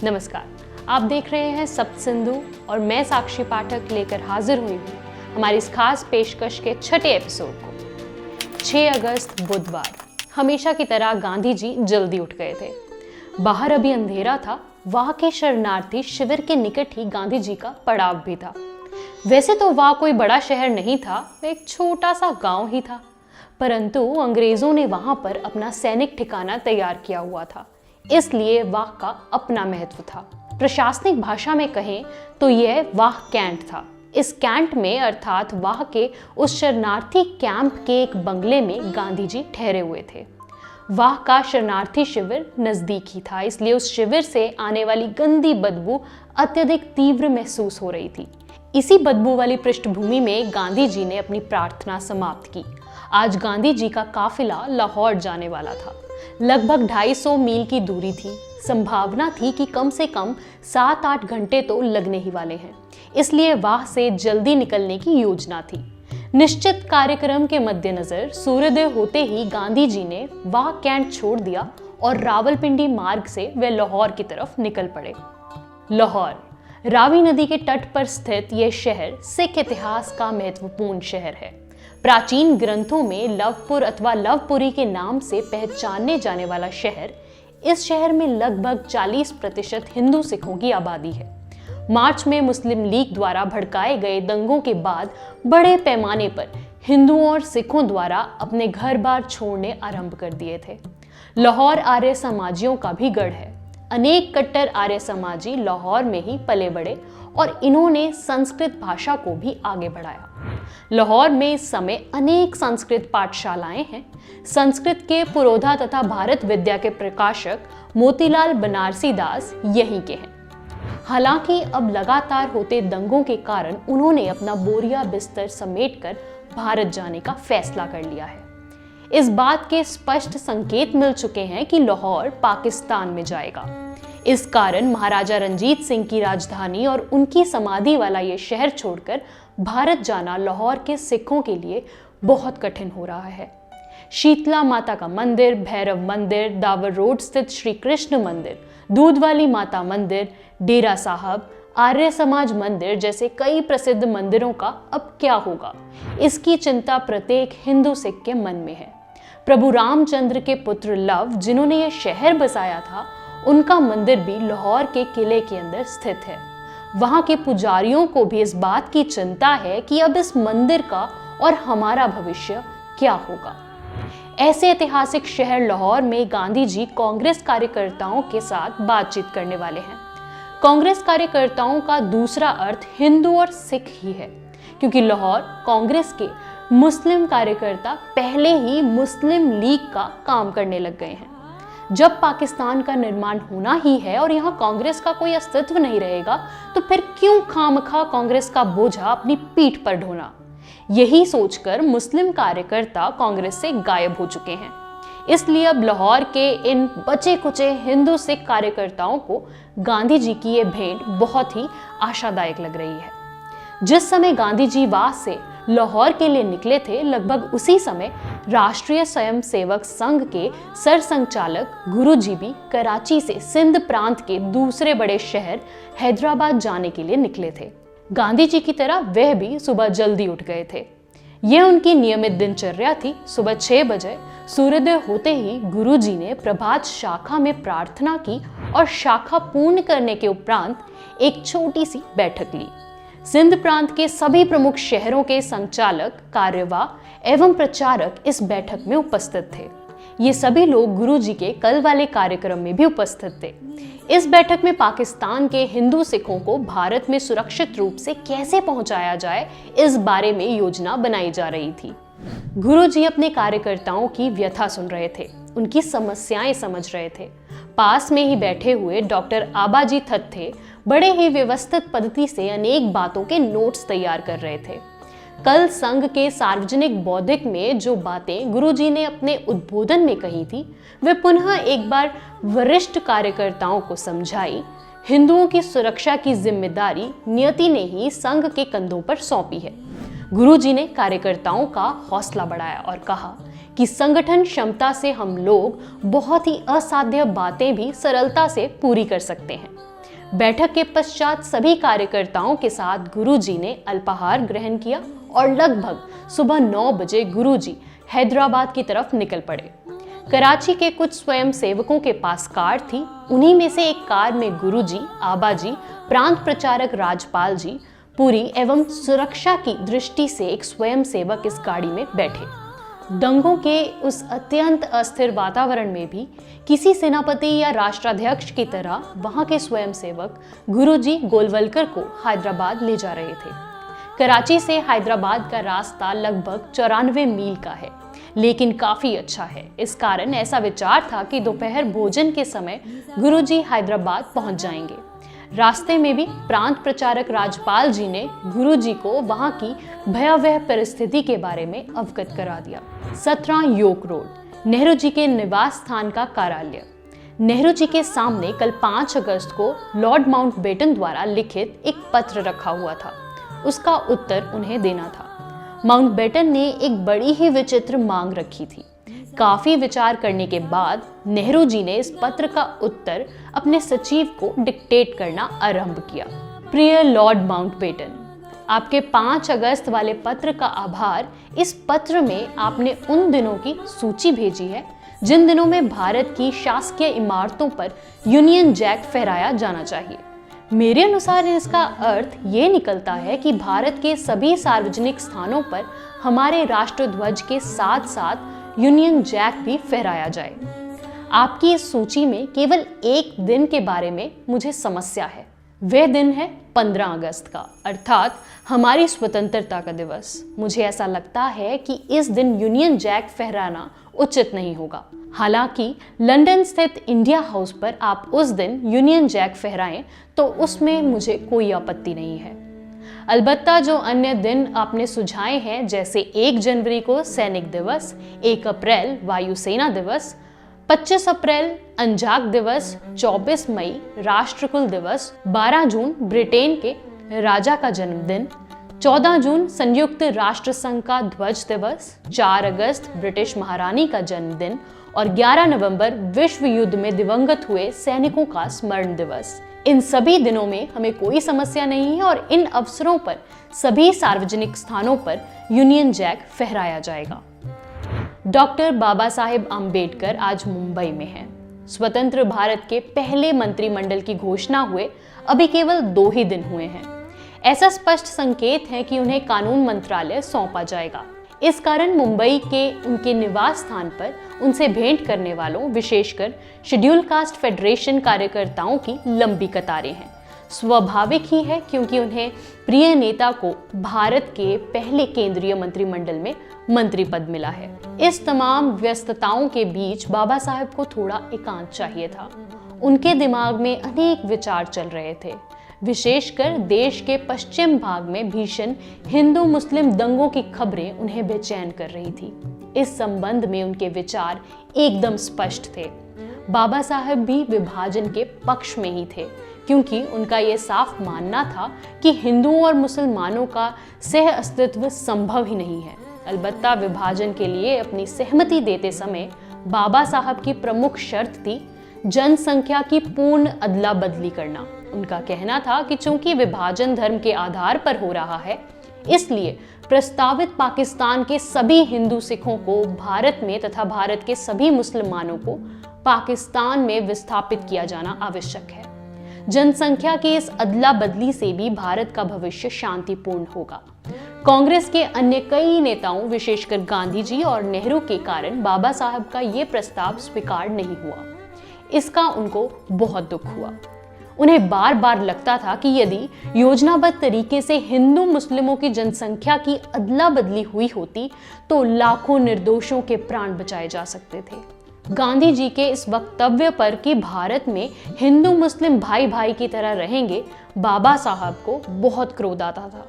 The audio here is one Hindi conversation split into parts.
नमस्कार, आप देख रहे हैं सप्त सिंधु और मैं साक्षी पाठक लेकर हाजिर हुई हूँ हमारी इस खास पेशकश के छठे एपिसोड को। 6 अगस्त बुधवार, हमेशा की तरह गांधी जी जल्दी उठ गए थे। बाहर अभी अंधेरा था। वहां के शरणार्थी शिविर के निकट ही गांधी जी का पड़ाव भी था। वैसे तो वह कोई बड़ा शहर नहीं था, एक छोटा सा गांव ही था, परंतु अंग्रेजों ने वहां पर अपना सैनिक ठिकाना तैयार किया हुआ था, इसलिए वाह का अपना महत्व था। प्रशासनिक भाषा में कहें तो यह वाह कैंट था। इस कैंट में अर्थात वाह के उस शरणार्थी कैंप के एक बंगले में गांधी जी ठहरे हुए थे। वाह का शरणार्थी शिविर नजदीक ही था, इसलिए उस शिविर से आने वाली गंदी बदबू अत्यधिक तीव्र महसूस हो रही थी। इसी बदबू वाली पृष्ठभूमि में गांधी जी ने अपनी प्रार्थना समाप्त की। आज गांधी जी का काफिला लाहौर जाने वाला था। लगभग 250 मील की दूरी थी। संभावना थी कि कम से कम 7-8 घंटे तो लगने ही वाले हैं, इसलिए वाह से जल्दी निकलने की योजना थी। निश्चित कार्यक्रम के मद्देनजर सूर्योदय होते ही गांधी जी ने वाह कैंट छोड़ दिया और रावलपिंडी मार्ग से वे लाहौर की तरफ निकल पड़े। लाहौर, रावी नदी के तट पर स्थित यह शहर सिख इतिहास का महत्वपूर्ण शहर है। प्राचीन ग्रंथों में लवपुर अथवा लवपुरी के नाम से पहचाने जाने वाला शहर, इस शहर में लगभग 40% हिंदू सिखों की आबादी है। मार्च में मुस्लिम लीग द्वारा भड़काए गए दंगों के बाद बड़े पैमाने पर हिंदुओं और सिखों द्वारा अपने घर बार छोड़ने आरंभ कर दिए थे। लाहौर आर्य समाजियों का भी गढ़ है। अनेक कट्टर आर्य समाजी लाहौर में ही पले बढ़े और इन्होंने संस्कृत भाषा को भी आगे बढ़ाया। लाहौर में इस समय अनेक संस्कृत पाठशालाएं हैं। संस्कृत के पुरोधा तथा भारत विद्या के प्रकाशक मोतीलाल बनारसी दास यहीं के हैं। हालांकि अब लगातार होते दंगों के कारण उन्होंने अपना बोरिया बिस्तर समेटकर भारत जाने का फैसला कर लिया है। इस बात के स्पष्ट संकेत मिल चुके हैं कि लाहौर पाकिस्तान में जाएगा। इस कारण महाराजा रंजीत सिंह की राजधानी और उनकी समाधि वाला ये शहर छोड़कर भारत जाना लाहौर के सिखों के लिए बहुत कठिन हो रहा है। शीतला माता का मंदिर, भैरव मंदिर, दावर रोड स्थित श्री कृष्ण मंदिर, दूध वाली माता मंदिर, डेरा साहब, आर्य समाज मंदिर जैसे कई प्रसिद्ध मंदिरों का अब क्या होगा, इसकी चिंता प्रत्येक हिंदू सिख के मन में है। प्रभु रामचंद्र के पुत्र लव, जिन्होंने यह शहर बसाया था, उनका मंदिर भी लाहौर के किले के अंदर स्थित है। वहां के पुजारियों को भी इस बात की चिंता है कि अब इस मंदिर का और हमारा भविष्य क्या होगा। ऐसे ऐतिहासिक शहर लाहौर में गांधी जी कांग्रेस कार्यकर्ताओं के साथ बातचीत करने वाले हैं। कांग्रेस कार्यकर्ताओं का दूसरा अर्थ हिंदू और सिख ही है, क्योंकि लाहौर कांग्रेस के मुस्लिम कार्यकर्ता पहले ही मुस्लिम लीग का काम करने लग गए हैं। जब पाकिस्तान का निर्माण होना ही है और यहाँ कांग्रेस का कोई अस्तित्व नहीं रहेगा, तो फिर क्यों खामखा कांग्रेस का बोझा अपनी पीठ पर ढोना। यही सोचकर मुस्लिम कार्यकर्ता कांग्रेस से गायब हो चुके हैं। इसलिए अब लाहौर के इन बचे कुचे हिंदू सिख कार्यकर्ताओं को गांधी जी की ये भेंट बहुत ही आशादायक लग रही है। जिस समय गांधी जी वाह से लाहौर के लिए निकले थे, लगभग उसी समय राष्ट्रीय स्वयंसेवक संघ के सरसंघचालक गुरुजी भी कराची से सिंध प्रांत के दूसरे बड़े शहर हैदराबाद जाने के लिए निकले थे। गांधी जी की तरह वह भी सुबह जल्दी उठ गए थे। यह उनकी नियमित दिनचर्या थी। सुबह 6 बजे सूर्योदय होते ही गुरुजी ने प्रभात शाखा में प्रार्थना की और शाखा पूर्ण करने के उपरांत एक छोटी सी बैठक ली। सिंध प्रांत के सभी प्रमुख शहरों के संचालक, कार्यवाह एवं प्रचारक इस बैठक में उपस्थित थे। ये सभी लोग गुरुजी के कल वाले कार्यक्रम में भी उपस्थित थे। इस बैठक में पाकिस्तान के हिंदू सिखों को भारत में सुरक्षित रूप से कैसे पहुंचाया जाए, इस बारे में योजना बनाई जा रही थी। गुरुजी अपने कार्यकर्ताओं की व्यथा सुन रहे थे, उनकी समस्याएं समझ रहे थे। पास में ही बैठे हुए डॉक्टर आबाजी थत्थे बड़े ही व्यवस्थित पद्धति से अनेक बातों के नोट्स तैयार कर रहे थे। कल संघ के सार्वजनिक बौद्धिक में जो बातें गुरुजी ने अपने उद्बोधन में कही थी, वे पुनः एक बार वरिष्ठ कार्यकर्ताओं को समझाई। हिंदुओं की सुरक्षा की जिम्मेदारी नियति ने ही संघ के कंधों पर सौंपी है। गुरुजी ने कार्यकर्ताओं का हौसला बढ़ाया और कहा कि संगठन क्षमता से हम लोग बहुत ही असाध्य बातें भी सरलता से पूरी कर सकते हैं। बैठक के पश्चात सभी कार्यकर्ताओं के साथ गुरुजी ने अल्पाहार ग्रहण किया और लगभग सुबह 9 बजे गुरुजी हैदराबाद की तरफ निकल पड़े। कराची के कुछ स्वयं सेवकों के पास कार थी। उन्हीं में से एक कार में गुरुजी, आबाजी, प्रांत प्रचारक राजपाल जी, पूरी एवं सुरक्षा की दृष्टि से एक स्वयं सेवक इस गाड़ी में बैठे। दंगों के उस अत्यंत अस्थिर वातावरण में भी किसी सेनापति या राष्ट्राध्यक्ष की तरह वहां के स्वयंसेवक गुरुजी गोलवलकर को हैदराबाद ले जा रहे थे। कराची से हैदराबाद का रास्ता लगभग 94 मील का है, लेकिन काफी अच्छा है। इस कारण ऐसा विचार था कि दोपहर भोजन के समय गुरुजी हैदराबाद पहुंच जाएंगे। रास्ते में भी प्रांत प्रचारक राजपाल जी ने गुरुजी को वहां की भयावह परिस्थिति के बारे में अवगत करा दिया। 17 योक रोड, नेहरू जी के निवास स्थान का कार्यालय। नेहरू जी के सामने कल 5 अगस्त को लॉर्ड माउंटबेटन द्वारा लिखित एक पत्र रखा हुआ था। उसका उत्तर उन्हें देना था। माउंटबेटन ने एक बड़ी ही विचित्र मांग रखी थी। काफी विचार करने के बाद नेहरू जी ने इस पत्र का उत्तर अपने सचिव को डिक्टेट करना आरंभ किया। प्रिय लॉर्ड माउंटबेटन, आपके 5 अगस्त वाले पत्र का आभार। इस पत्र में आपने उन दिनों की सूची भेजी है जिन दिनों में भारत की शासकीय इमारतों पर यूनियन जैक फहराया जाना चाहिए। मेरे अनुसार इसका अर्थ ये निकलता है कि भारत के सभी सार्वजनिक स्थानों पर हमारे राष्ट्रध्वज के साथ साथ यूनियन जैक भी फहराया जाए। आपकी इस सूची में केवल एक दिन के बारे में मुझे समस्या है। वह दिन है 15 अगस्त का, अर्थात हमारी स्वतंत्रता का दिवस। मुझे ऐसा लगता है कि इस दिन यूनियन जैक फहराना उचित नहीं होगा। हालांकि लंदन स्थित इंडिया हाउस पर आप उस दिन यूनियन जैक फहराएं तो उसमें मुझे कोई आपत्ति नहीं है। अलबत्ता जो अन्य दिन आपने सुझाए हैं, जैसे 1 जनवरी को सैनिक दिवस, 1 अप्रैल वायुसेना दिवस, 25 अप्रैल अंजाक दिवस, 24 मई राष्ट्रकुल दिवस, 12 जून ब्रिटेन के राजा का जन्मदिन, 14 जून संयुक्त राष्ट्र संघ का ध्वज दिवस, 4 अगस्त ब्रिटिश महारानी का जन्मदिन और 11 नवंबर विश्व युद्ध में दिवंगत हुए सैनिकों का स्मरण दिवस। इन सभी दिनों में हमें कोई समस्या नहीं है और इन अवसरों पर सभी सार्वजनिक स्थानों पर यूनियन जैक फहराया जाएगा। डॉक्टर बाबा साहेब आम्बेडकर आज मुंबई में हैं। स्वतंत्र भारत के पहले मंत्रिमंडल की घोषणा हुए अभी केवल 2 ही दिन हुए हैं। ऐसा स्पष्ट संकेत है कि उन्हें कानून मंत्रालय सौंपा जाएगा। इस कारण मुंबई के उनके निवास स्थान पर उनसे भेंट करने वालों, विशेषकर शेड्यूल कास्ट फेडरेशन कार्यकर्ताओं की लंबी कतारें हैं। स्वाभाविक ही है, क्योंकि उन्हें प्रिय नेता को भारत के पहले केंद्रीय मंत्रिमंडल में मंत्री पद मिला है। इस तमाम व्यस्तताओं के बीच बाबा साहेब को थोड़ा एकांत चाहिए था। उनके दिमाग में अनेक विचार चल रहे थे। विशेषकर देश के पश्चिम भाग में भीषण हिंदू मुस्लिम दंगों की खबरें उन्हें बेचैन कर रही थी। इस संबंध में उनके विचार एकदम स्पष्ट थे। बाबा साहब भी विभाजन के पक्ष में ही थे, क्योंकि उनका यह साफ मानना था कि हिंदुओं और मुसलमानों का सह अस्तित्व संभव ही नहीं है। अलबत्ता विभाजन के लिए अपनी सहमति देते समय बाबा साहब की प्रमुख शर्त थी जनसंख्या की पूर्ण अदला बदली करना। उनका कहना था कि चूंकि विभाजन धर्म के आधार पर हो रहा है, इसलिए प्रस्तावित पाकिस्तान के सभी हिंदू सिखों को भारत में तथा भारत के सभी मुसलमानों को पाकिस्तान में विस्थापित किया जाना आवश्यक है। जनसंख्या की इस अदला बदली से भी भारत का भविष्य शांतिपूर्ण होगा। कांग्रेस के अन्य कई नेताओं, विशेषकर गांधी जी और नेहरू के कारण बाबा साहब का ये प्रस्ताव स्वीकार नहीं हुआ। इसका उनको बहुत दुख हुआ। उन्हें बार बार लगता था कि यदि योजनाबद्ध तरीके से हिंदू मुस्लिमों की जनसंख्या की अदला बदली हुई होती तो लाखों निर्दोषों के प्राण बचाए जा सकते थे। गांधी जी के इस वक्तव्य पर कि भारत में हिंदू मुस्लिम भाई भाई की तरह रहेंगे, बाबा साहब को बहुत क्रोध आता था।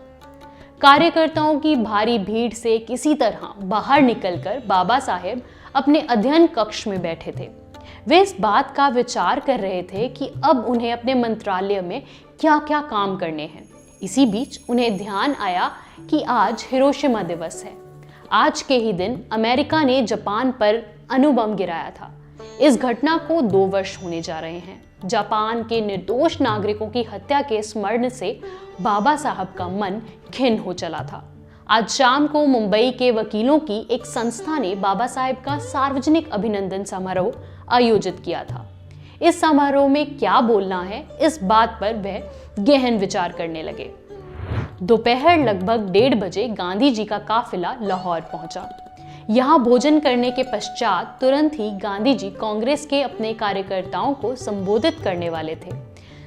कार्यकर्ताओं की भारी भीड़ से किसी तरह बाहर निकलकर बाबा साहेब अपने अध्ययन कक्ष में बैठे थे। वे इस बात का विचार कर रहे थे कि अब उन्हें अपने मंत्रालय में क्या क्या काम करने हैं। इसी बीच उन्हें ध्यान आया कि आज हिरोशिमा दिवस है। आज के ही दिन अमेरिका ने जापान पर अणु बम गिराया था। इस घटना को 2 वर्ष होने जा रहे हैं। जापान के निर्दोष नागरिकों की हत्या के स्मरण से बाबा साहब का मन खिन्न हो चला था। आज शाम को मुंबई के वकीलों की एक संस्था ने बाबा साहब का सार्वजनिक अभिनंदन समारोह आयोजित किया था। इस समारोह में क्या बोलना है, इस बात पर वह गहन विचार करने लगे। दोपहर लगभग 1:30 बजे गांधी जी का काफिला लाहौर पहुंचा। यहाँ भोजन करने के पश्चात तुरंत ही गांधी जी कांग्रेस के अपने कार्यकर्ताओं को संबोधित करने वाले थे।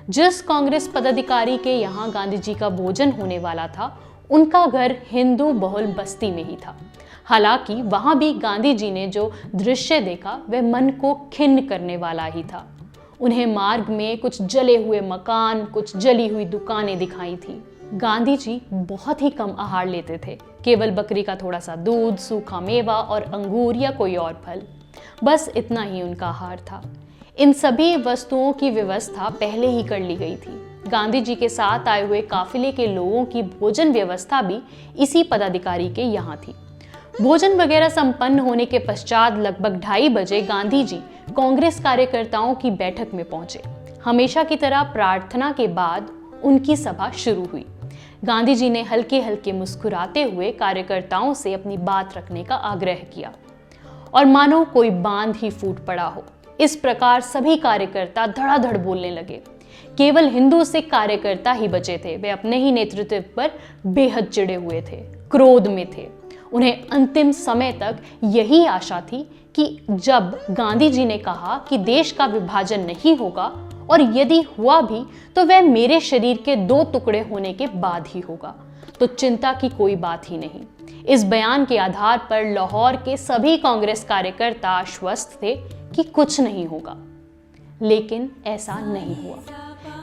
जिस कांग्रेस पदाधिकारी के यहाँ गांधी जी का भोजन होने वाला था, उनका घर हिंदू बहुल बस्ती में ही था। हालांकि वहां भी गांधी जी ने जो दृश्य देखा वह मन को खिन्न करने वाला ही था। उन्हें मार्ग में कुछ जले हुए मकान, कुछ जली हुई दुकानें दिखाई थी। गांधी जी बहुत ही कम आहार लेते थे, केवल बकरी का थोड़ा सा दूध, सूखा मेवा और अंगूर या कोई और फल, बस इतना ही उनका आहार था। इन सभी वस्तुओं की व्यवस्था पहले ही कर ली गई थी। गांधी जी के साथ आए हुए काफिले के लोगों की भोजन व्यवस्था भी इसी पदाधिकारी के यहाँ थी। भोजन वगैरह संपन्न होने के पश्चात लगभग 2:30 बजे गांधी जी कांग्रेस कार्यकर्ताओं की बैठक में पहुंचे। हमेशा की तरह प्रार्थना के बाद उनकी सभा शुरू हुई। गांधी जी ने हल्के हल्के मुस्कुराते हुए कार्यकर्ताओं से अपनी बात रखने का आग्रह किया और मानो कोई बांध ही फूट पड़ा हो। इस प्रकार सभी कार्यकर्ता धड़ाधड़ बोलने लगे। केवल हिंदू सिख कार्यकर्ता ही बचे थे। वे अपने ही नेतृत्व पर बेहद चिढ़े हुए थे, क्रोध में थे। उन्हें अंतिम समय तक यही आशा थी कि जब गांधी जी ने कहा कि देश का विभाजन नहीं होगा और यदि हुआ भी तो वह मेरे शरीर के 2 टुकड़े होने के बाद ही होगा, तो चिंता की कोई बात ही नहीं। इस बयान के आधार पर लाहौर के सभी कांग्रेस कार्यकर्ता आश्वस्त थे कि कुछ नहीं होगा, लेकिन ऐसा नहीं हुआ।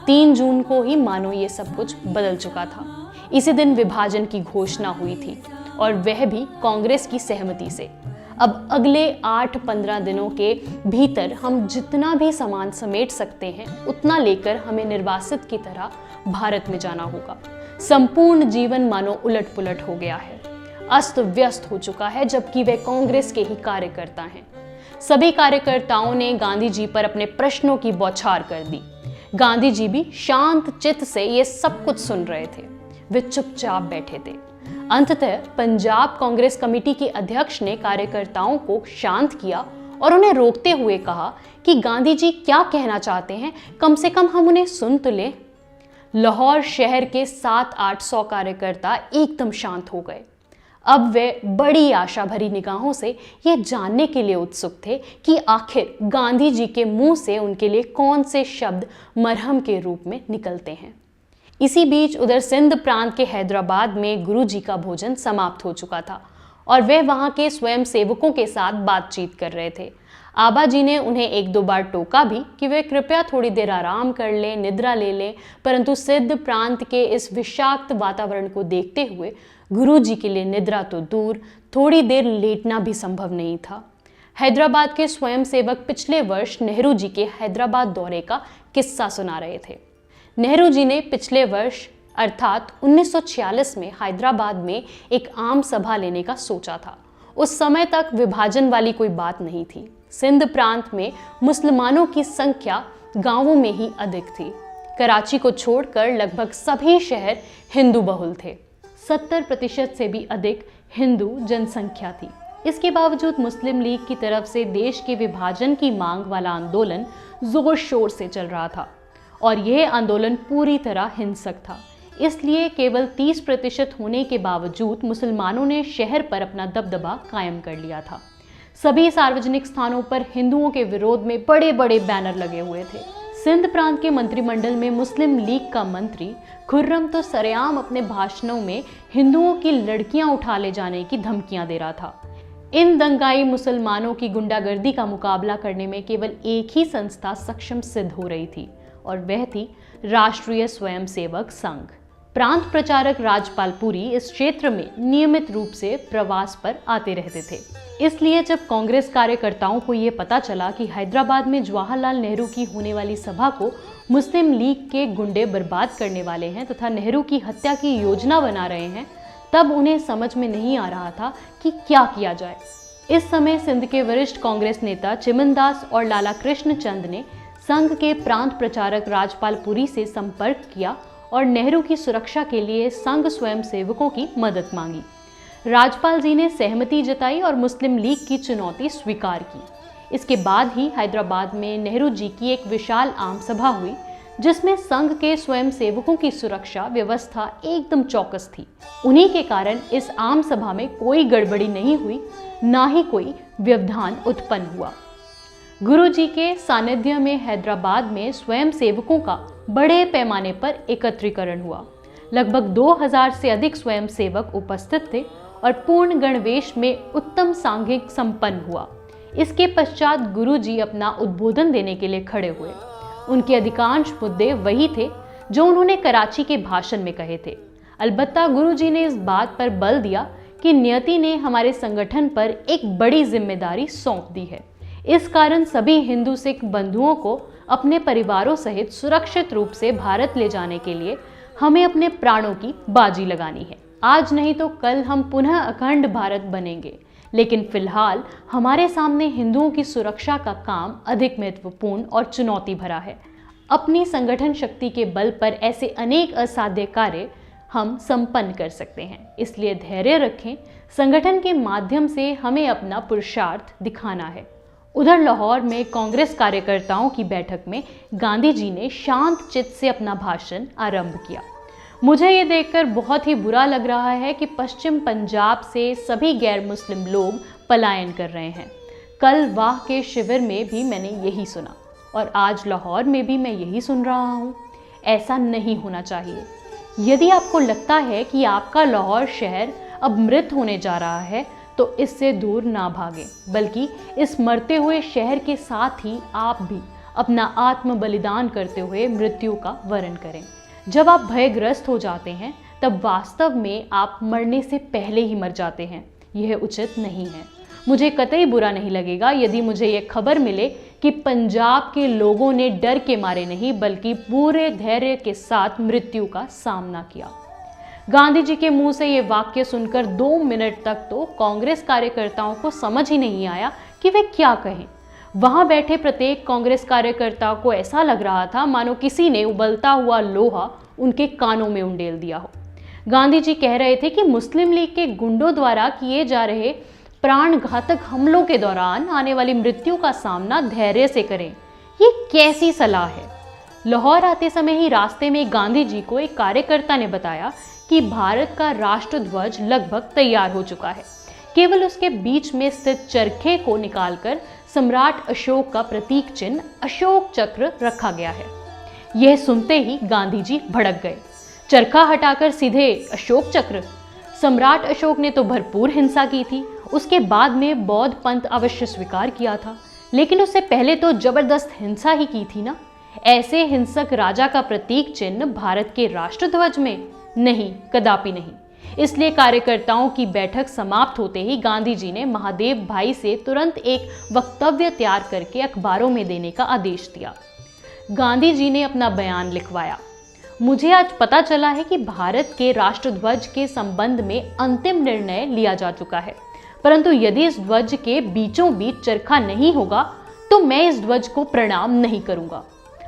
3 जून को ही मानो ये सब कुछ बदल चुका था। इसी दिन विभाजन की घोषणा हुई थी और वह भी कांग्रेस की सहमति से। अब अगले 8-15 दिनों के भीतर हम जितना भी सामान समेट सकते हैं उतना लेकर हमें निर्वासित की तरह भारत में जाना होगा। संपूर्ण जीवन मानो उलट पुलट हो गया है, अस्त व्यस्त हो चुका है, जबकि वे कांग्रेस के ही कार्यकर्ता हैं। सभी कार्यकर्ताओं ने गांधी जी पर अपने प्रश्नों की बौछार कर दी। गांधी जी भी शांत चित्त से ये सब कुछ सुन रहे थे। वे चुपचाप बैठे थे। अंततः पंजाब कांग्रेस कमेटी के अध्यक्ष ने कार्यकर्ताओं को शांत किया और उन्हें रोकते हुए कहा कि गांधी जी क्या कहना चाहते हैं, कम से कम हम उन्हें सुन तो लें। लाहौर शहर के 700-800 कार्यकर्ता एकदम शांत हो गए। अब वे बड़ी आशा भरी निगाहों से यह जानने के लिए उत्सुक थे कि आखिर गांधी जी के मुंह से उनके लिए कौन से शब्द मरहम के रूप में निकलते हैं। इसी बीच उधर सिंध प्रांत के हैदराबाद में गुरु जी का भोजन समाप्त हो चुका था और वे वहां के स्वयं सेवकों के साथ बातचीत कर रहे थे। आबा जी ने उन्हें 1-2 बार टोका भी कि वे कृपया थोड़ी देर आराम कर लें, निद्रा ले लें, परंतु सिंध प्रांत के इस विषाक्त वातावरण को देखते हुए गुरु जी के लिए निद्रा तो दूर, थोड़ी देर लेटना भी संभव नहीं था। हैदराबाद के स्वयंसेवक पिछले वर्ष नेहरू जी के हैदराबाद दौरे का किस्सा सुना रहे थे। नेहरू जी ने पिछले वर्ष अर्थात 1946 में हैदराबाद में एक आम सभा लेने का सोचा था। उस समय तक विभाजन वाली कोई बात नहीं थी। सिंध प्रांत में मुसलमानों की संख्या गांवों में ही अधिक थी। कराची को छोड़कर लगभग सभी शहर हिंदू बहुल थे। 70% से भी अधिक हिंदू जनसंख्या थी। इसके बावजूद मुस्लिम लीग की तरफ से देश के विभाजन की मांग वाला आंदोलन जोर शोर से चल रहा था और यह आंदोलन पूरी तरह हिंसक था। इसलिए केवल 30% होने के बावजूद मुसलमानों ने शहर पर अपना दबदबा कायम कर लिया था। सभी सार्वजनिक स्थानों पर हिंदुओं के विरोध में बड़े बड़े बैनर लगे हुए थे। सिंध प्रांत के मंत्रिमंडल में मुस्लिम लीग का मंत्री खुर्रम तो सरेआम अपने भाषणों में हिंदुओं की लड़कियां उठा ले जाने की धमकियां दे रहा था। इन दंगाई मुसलमानों की गुंडागर्दी का मुकाबला करने में केवल एक ही संस्था सक्षम सिद्ध हो रही थी और वह थी राष्ट्रीय स्वयंसेवक संघ। प्रांत प्रचारक राजपाल पुरी इस क्षेत्र में नियमित रूप से प्रवास पर आते रहते थे। इसलिए जब कांग्रेस कार्यकर्ताओं को ये पता चला कि हैदराबाद में जवाहरलाल नेहरू की होने वाली सभा को मुस्लिम लीग के गुंडे बर्बाद करने वाले हैं तथा नेहरू की हत्या की योजना बना रहे हैं, तब उन्हें समझ में नहीं आ रहा था कि क्या किया जाए। इस समय सिंध के वरिष्ठ कांग्रेस नेता चिमनदास और लाला कृष्ण चंद ने संघ के प्रांत प्रचारक राजपाल पुरी से संपर्क किया और नेहरू की सुरक्षा के लिए संघ स्वयंसेवकों की मदद मांगी। राजपाल जी ने सहमति जताई और मुस्लिम लीग की चुनौती स्वीकार की। इसके बाद ही हैदराबाद में नेहरू जी की एक विशाल आम सभा हुई, जिसमें संघ के स्वयंसेवकों की सुरक्षा व्यवस्था एकदम चौकस थी। उन्हीं के कारण इस आम सभा में कोई गड़बड़ी नहीं हुई, ना ही कोई व्यवधान उत्पन्न हुआ। गुरु जी के सानिध्य में हैदराबाद में स्वयंसेवकों का बड़े पैमाने पर एकत्रीकरण हुआ। लगभग 2000 से अधिक स्वयंसेवक उपस्थित थे और पूर्ण गणवेश में उत्तम सांघिक संपन्न हुआ। इसके पश्चात गुरु जी अपना उद्बोधन देने के लिए खड़े हुए। उनके अधिकांश मुद्दे वही थे जो उन्होंने कराची के भाषण में कहे थे। अलबत्ता गुरु जी ने इस बात पर बल दिया कि नियति ने हमारे संगठन पर एक बड़ी जिम्मेदारी सौंप दी है। इस कारण सभी हिंदू सिख बंधुओं को अपने परिवारों सहित सुरक्षित रूप से भारत ले जाने के लिए हमें अपने प्राणों की बाजी लगानी है। आज नहीं तो कल हम पुनः अखंड भारत बनेंगे, लेकिन फिलहाल हमारे सामने हिंदुओं की सुरक्षा का काम अधिक महत्वपूर्ण और चुनौती भरा है। अपनी संगठन शक्ति के बल पर ऐसे अनेक असाध्य कार्य हम संपन्न कर सकते हैं, इसलिए धैर्य रखें। संगठन के माध्यम से हमें अपना पुरुषार्थ दिखाना है। उधर लाहौर में कांग्रेस कार्यकर्ताओं की बैठक में गांधी जी ने शांत चित्त से अपना भाषण आरंभ किया। मुझे ये देखकर बहुत ही बुरा लग रहा है कि पश्चिम पंजाब से सभी गैर मुस्लिम लोग पलायन कर रहे हैं। कल वाह के शिविर में भी मैंने यही सुना और आज लाहौर में भी मैं यही सुन रहा हूँ। ऐसा नहीं होना चाहिए। यदि आपको लगता है कि आपका लाहौर शहर अब मृत होने जा रहा है तो इससे दूर ना भागें, बल्कि इस मरते हुए शहर के साथ ही आप भी अपना आत्म बलिदान करते हुए मृत्यु का वरण करें। जब आप भयग्रस्त हो जाते हैं तब वास्तव में आप मरने से पहले ही मर जाते हैं। यह उचित नहीं है। मुझे कतई बुरा नहीं लगेगा यदि मुझे यह खबर मिले कि पंजाब के लोगों ने डर के मारे नहीं बल्कि पूरे धैर्य के साथ मृत्यु का सामना किया। गांधी जी के मुंह से ये वाक्य सुनकर 2 मिनट तक तो कांग्रेस कार्यकर्ताओं को समझ ही नहीं आया कि वे क्या कहें। वहां बैठे प्रत्येक कांग्रेस कार्यकर्ता को ऐसा लग रहा था मानो किसी ने उबलता हुआ लोहा उनके कानों में उंडेल दिया हो। गांधी जी कह रहे थे कि मुस्लिम लीग के गुंडों द्वारा किए जा रहे प्राण घातक हमलों के दौरान आने वाली मृत्यु का सामना धैर्य से करें। ये कैसी सलाह है? लाहौर आते समय ही रास्ते में गांधी जी को एक कार्यकर्ता ने बताया कि भारत का राष्ट्रध्वज लगभग तैयार हो चुका है। केवल उसके बीच में स्थित चरखे को निकालकर सम्राट अशोक का प्रतीक चिन्ह अशोक चक्र रखा गया है। यह सुनते ही गांधी जी भड़क गए। चरखा हटाकर सीधे अशोक चक्र? सम्राट अशोक ने तो भरपूर हिंसा की थी, उसके बाद में बौद्ध पंथ अवश्य स्वीकार किया था, लेकिन उससे पहले तो जबरदस्त हिंसा ही की थी ना। ऐसे हिंसक राजा का प्रतीक चिन्ह भारत के राष्ट्रध्वज में? नहीं, कदापि नहीं। इसलिए कार्यकर्ताओं की बैठक समाप्त होते ही गांधी जी ने महादेव भाई से तुरंत एक वक्तव्य तैयार करके अखबारों में देने का आदेश दिया। गांधी जी ने अपना बयान लिखवाया। मुझे आज पता चला है कि भारत के राष्ट्रध्वज के संबंध में अंतिम निर्णय लिया जा चुका है, परंतु यदि इस ध्वज के बीचों बीच चरखा नहीं होगा तो मैं इस ध्वज को प्रणाम नहीं करूंगा।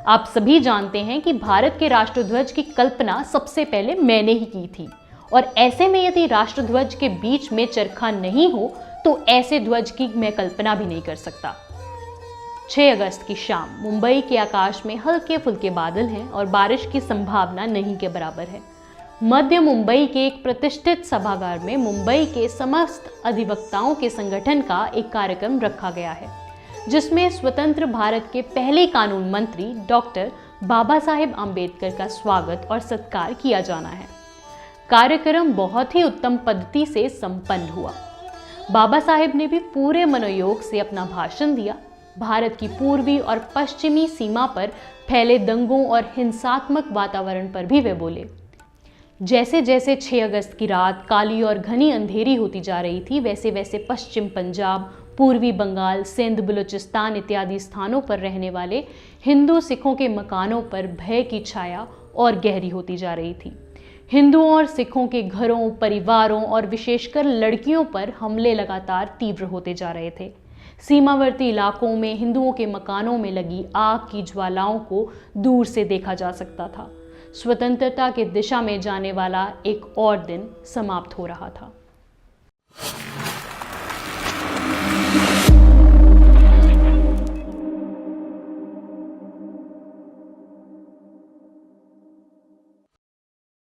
आप सभी जानते हैं कि भारत के राष्ट्रध्वज की कल्पना सबसे पहले मैंने ही की थी, और ऐसे में यदि राष्ट्रध्वज के बीच में चरखा नहीं हो तो ऐसे ध्वज की मैं कल्पना भी नहीं कर सकता। 6 अगस्त की शाम मुंबई के आकाश में हल्के फुल्के बादल हैं और बारिश की संभावना नहीं के बराबर है। मध्य मुंबई के एक प्रतिष्ठित सभागार में मुंबई के समस्त अधिवक्ताओं के संगठन का एक कार्यक्रम रखा गया है, जिसमें स्वतंत्र भारत के पहले कानून मंत्री डॉक्टर बाबा साहेब आम्बेडकर का स्वागत और सत्कार किया जाना है। कार्यक्रम बहुत ही उत्तम पद्धति से संपन्न हुआ। बाबा साहेब ने भी पूरे मनोयोग से अपना भाषण दिया। भारत की पूर्वी और पश्चिमी सीमा पर फैले दंगों और हिंसात्मक वातावरण पर भी वे बोले। जैसे जैसे 6 अगस्त की रात काली और घनी अंधेरी होती जा रही थी, वैसे वैसे पश्चिम पंजाब, पूर्वी बंगाल, सिंध, बलूचिस्तान इत्यादि स्थानों पर रहने वाले हिंदू सिखों के मकानों पर भय की छाया और गहरी होती जा रही थी। हिंदुओं और सिखों के घरों, परिवारों और विशेषकर लड़कियों पर हमले लगातार तीव्र होते जा रहे थे। सीमावर्ती इलाकों में हिंदुओं के मकानों में लगी आग की ज्वालाओं को दूर से देखा जा सकता था। स्वतंत्रता की दिशा में जाने वाला एक और दिन समाप्त हो रहा था।